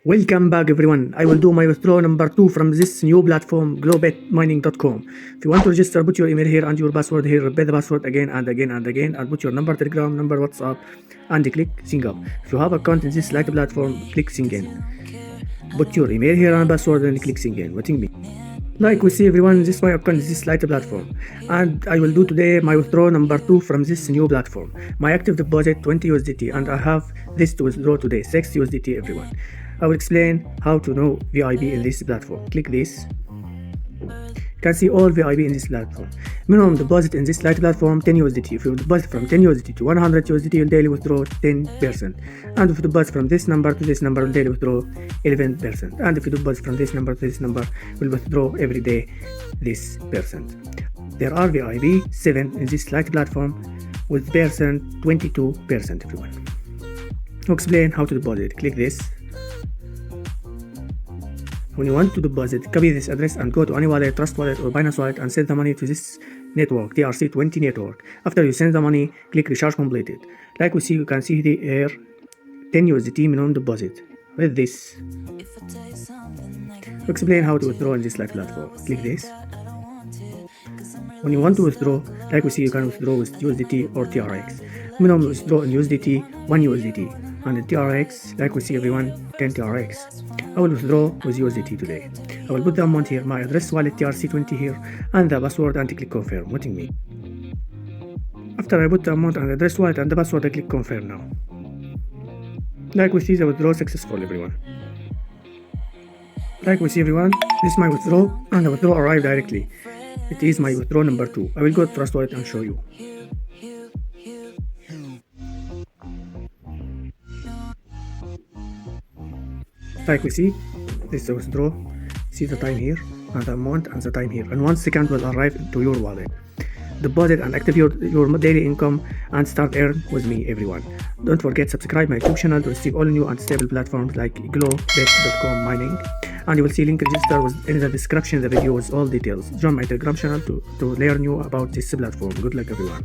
Welcome back everyone. I will do my withdrawal number 2 from this new platform globetmining.com. If you want to register, put your email here and your password here. Repeat the password again and again and again, and put your number, telegram number, WhatsApp, and click sign up. If you have account in this light platform, click sign in. Put your email here and password and click sign in. Waiting me. Like we see everyone, this is my account in this light platform, and I will do today my withdrawal number 2 from this new platform. My active deposit 20 USDT, and I have this to withdraw today 6 USDT everyone. I will explain how to know VIP in this platform. Click this. You can see all VIP in this platform. Minimum deposit in this light platform 10 USDT. If you deposit from 10 USDT to 100 USDT, you'll daily withdraw 10%. And if you deposit from this number to this number, you'll daily withdraw 11%. And if you deposit from this number to this number, you'll withdraw every day this percent. There are VIP 7 in this light platform with percent 22% everyone. I'll explain how to deposit. Click this. When you want to deposit, copy this address and go to any wallet, Trust Wallet or Binance Wallet, and send the money to this network, TRC20 network. After you send the money, click recharge completed. Like we see, you can see here 10 USDT minimum deposit. With this, explain how to withdraw in this live platform. Click this. When you want to withdraw, like we see, you can withdraw with USDT or TRX. Minimum withdraw in USDT 1 USDT. And the TRX, like we see everyone, 10 TRX. I will withdraw with USDT today. I will put the amount here, my address wallet TRC20 here, and the password, and click confirm, waiting me. After I put the amount and the address wallet and the password, I click confirm now. Like we see, the withdrawal successful everyone. Like we see everyone, this is my withdrawal, and the withdrawal arrived directly. It is my withdrawal number 2. I will go to Trust Wallet and show you. Like we see, this is the withdrawal. See the time here, and the amount and the time here. And 1 second will arrive to your wallet. Deposit and activate your daily income and start earn with me everyone. Don't forget subscribe my YouTube channel to receive all new and stable platforms like globet.com mining. And you will see link register in the description of the video with all details. Join my Telegram channel to learn new about this platform. Good luck everyone.